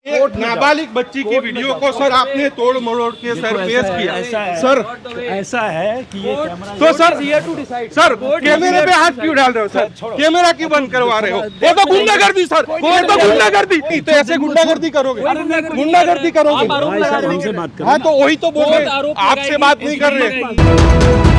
एक नाबालिग बच्ची की वीडियो को सर आपने तोड़ मरोड़ के सर पेश किया। सर ऐसा है कि ये कैमरा तो सर कैमरे पे हाथ क्यों डाल रहे हो सर? कैमरा क्यों बंद करवा रहे हो? ये तो गुंडागर्दी सर, ये तो गुंडागर्दी। तो ऐसे गुंडागर्दी करोगे, गुंडागर्दी करोगे। हाँ तो वही तो बोल रहे, आपसे बात नहीं कर रहे।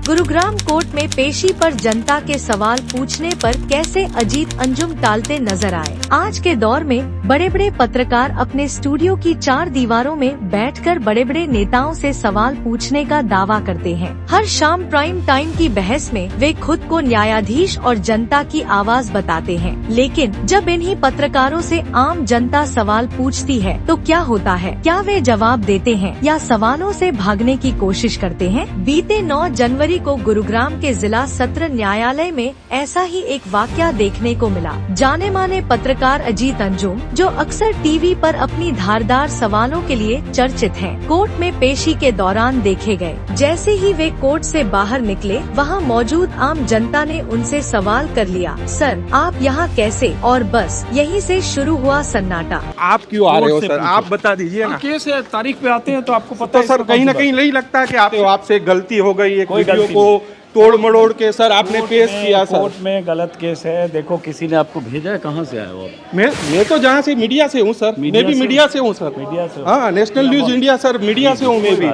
गुरुग्राम कोर्ट में पेशी पर जनता के सवाल पूछने पर कैसे अजीत अंजुम टालते नजर आए। आज के दौर में बड़े बड़े पत्रकार अपने स्टूडियो की 4 दीवारों में बैठकर बड़े बड़े नेताओं से सवाल पूछने का दावा करते हैं। हर शाम प्राइम टाइम की बहस में वे खुद को न्यायाधीश और जनता की आवाज बताते हैं, लेकिन जब इन्हीं पत्रकारों से आम जनता सवाल पूछती है तो क्या होता है? क्या वे जवाब देते हैं या सवालों से भागने की कोशिश करते हैं? बीते 9 जनवरी को गुरुग्राम के जिला सत्र न्यायालय में ऐसा ही एक वाकया देखने को मिला। जाने माने पत्रकार अजीत अंजुम, जो अक्सर टीवी पर अपनी धारदार सवालों के लिए चर्चित हैं, कोर्ट में पेशी के दौरान देखे गए। जैसे ही वे कोर्ट से बाहर निकले, वहां मौजूद आम जनता ने उनसे सवाल कर लिया, सर आप यहाँ कैसे? और बस यहीं से शुरू हुआ सन्नाटा। आप क्यों आ रहे हो सर? आप बता दीजिए ना। केस है, तारीख पे आते हैं तो आपको पता तो सर कहीं ना कहीं नहीं लगता है कि आपसे गलती हो गई, एक वीडियो को तोड़ मरोड़ के सर आपने पेश किया सर? कोर्ट में गलत केस है। देखो किसी ने आपको भेजा है, कहाँ से आया वो? मैं तो जहाँ से मीडिया से हूँ सर, मैं भी मीडिया से हूँ सर। मीडिया से? हाँ, national news India sir, media से हूँ मैं भी।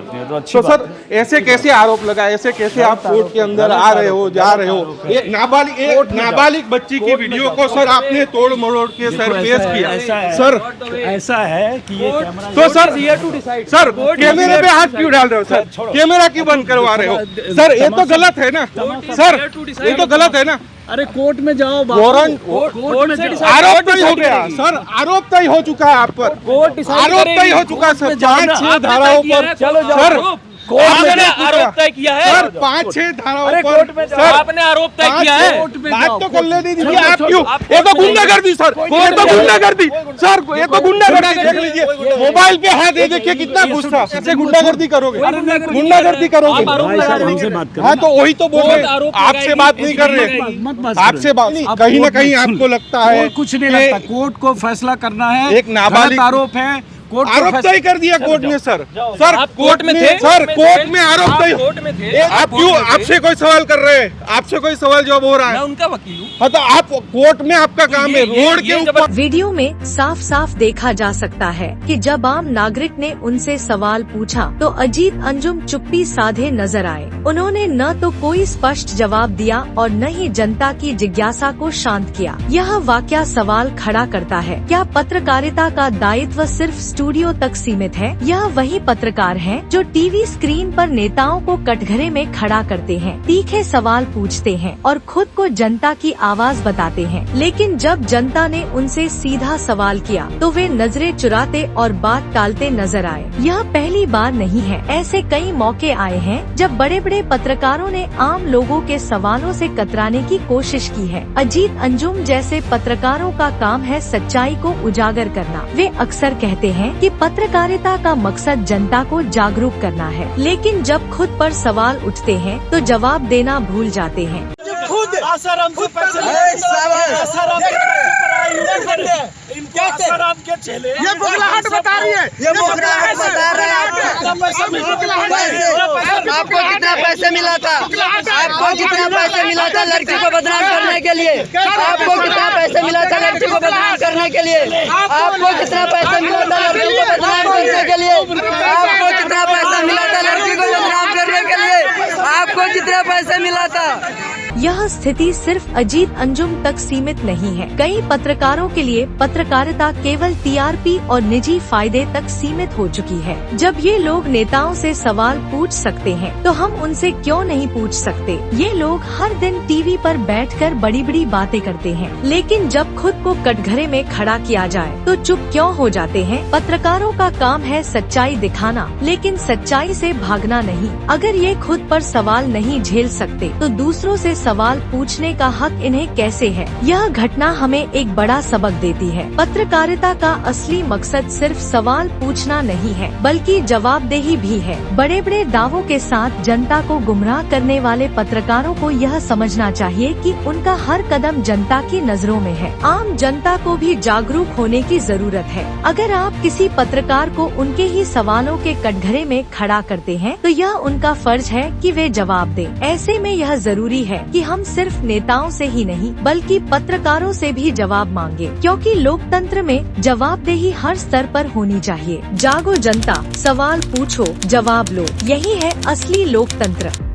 तो सर ऐसे कैसे आरोप लगा, ऐसे कैसे आप कोर्ट के अंदर आ रहे हो, जा रहे हो? एक नाबालिग बच्ची की वीडियो को सर आपने तोड़ मरोड़ के सर पेश किया। सर ऐसा है कि ये कैमरा तो सर कैमरे पे हाथ क्यों डाल रहे हो सर? कैमरा क्यों बंद करवा रहे हो सर? ये तो गलत है ना सर, ये तो गलत है ना। अरे कोर्ट में जाओ, कोर्ट में आरोप तय हो गया सर, आरोप तय हो चुका है आप पर, आरोप तय हो चुका है सर 5-6 धाराओं पर। सर आपने आरोप तय किया है सर 5-6 धाराओं पर सर आपने आरोप तय किया है। बात तो कर लेनी दीजिए। आप क्यों? ये तो गुंडागर्दी सर, ये तो गुंडागर्दी सर, ये तो गुंडागर्दी। देख लीजिए मोबाइल पे हाथ, ये देखिए कितना गुस्सा। ऐसे गुंडागर्दी करोगे, गुंडागर्दी करोगे। हाँ तो वही तो बोल रहे, आपसे बात नहीं कर रहे, आपसे बात। कहीं ना कहीं आपको लगता है कुछ नहीं लगता, कोर्ट को फैसला करना है। एक नाबालिग आरोप है, आरोप तय कर दिया कोर्ट ने सर। सर कोर्ट में थे, सर कोर्ट में आरोप तय। कोर्ट में थे। आप क्यों? आपसे कोई सवाल कर रहे हैं, आपसे कोई सवाल जवाब हो रहा है। मैं उनका वकील हूँ। हाँ तो आप कोर्ट में, आपका काम है रोड के ऊपर। वीडियो में साफ साफ देखा जा सकता है कि जब आम नागरिक ने उनसे सवाल पूछा तो अजीत अंजुम चुप्पी साधे नजर आए। उन्होंने न तो कोई स्पष्ट जवाब दिया और न ही जनता की जिज्ञासा को शांत किया। यह वाकया सवाल खड़ा करता है, क्या पत्रकारिता का दायित्व सिर्फ स्टूडियो तक सीमित है? यह वही पत्रकार हैं जो टीवी स्क्रीन पर नेताओं को कटघरे में खड़ा करते हैं, तीखे सवाल पूछते हैं और खुद को जनता की आवाज बताते हैं। लेकिन जब जनता ने उनसे सीधा सवाल किया तो वे नजरें चुराते और बात टालते नजर आए। यह पहली बार नहीं है, ऐसे कई मौके आए हैं जब बड़े बड़े पत्रकारों ने आम लोगों के सवालों से कतराने की कोशिश की है। अजीत अंजुम जैसे पत्रकारों का काम है सच्चाई को उजागर करना। वे अक्सर कहते हैं कि पत्रकारिता का मकसद जनता को जागरूक करना है, लेकिन जब खुद पर सवाल उठते हैं तो जवाब देना भूल जाते हैं। ये बुगलाहट बता रही है, ये बुगलाहट बता रहे हैं। आपको कितना पैसे मिला था? आपको कितना पैसे मिला था लड़की को बदनाम करने के लिए? आपको कितना पैसे मिला था लड़की को बदनाम करने के लिए? आपको कितना पैसे मिला था लड़की को बदनाम करने के लिए? आपको कितना पैसा मिला था लड़की को बदनाम करने के लिए? आपको कितना पैसे मिला था? यह स्थिति सिर्फ अजीत अंजुम तक सीमित नहीं है। कई पत्रकारों के लिए पत्रकारिता केवल टीआरपी और निजी फायदे तक सीमित हो चुकी है। जब ये लोग नेताओं से सवाल पूछ सकते हैं तो हम उनसे क्यों नहीं पूछ सकते? ये लोग हर दिन टीवी पर बैठकर बड़ी बड़ी बातें करते हैं, लेकिन जब खुद को कटघरे में खड़ा किया जाए तो चुप क्यों हो जाते हैं? पत्रकारों का काम है सच्चाई दिखाना, लेकिन सच्चाई से भागना नहीं। अगर ये खुद पर सवाल नहीं झेल सकते तो दूसरों से सवाल पूछने का हक इन्हें कैसे है। यह घटना हमें एक बड़ा सबक देती है। पत्रकारिता का असली मकसद सिर्फ सवाल पूछना नहीं है, बल्कि जवाबदेही भी है। बड़े बड़े दावों के साथ जनता को गुमराह करने वाले पत्रकारों को यह समझना चाहिए कि उनका हर कदम जनता की नजरों में है। आम जनता को भी जागरूक होने की जरूरत है। अगर आप किसी पत्रकार को उनके ही सवालों के कटघरे में खड़ा करते हैं तो यह उनका फर्ज है कि वे जवाब दें। ऐसे में यह जरूरी है कि हम सिर्फ नेताओं से ही नहीं बल्कि पत्रकारों से भी जवाब मांगे, क्योंकि लोकतंत्र में जवाबदेही हर स्तर पर होनी चाहिए। जागो जनता, सवाल पूछो, जवाब लो, यही है असली लोकतंत्र।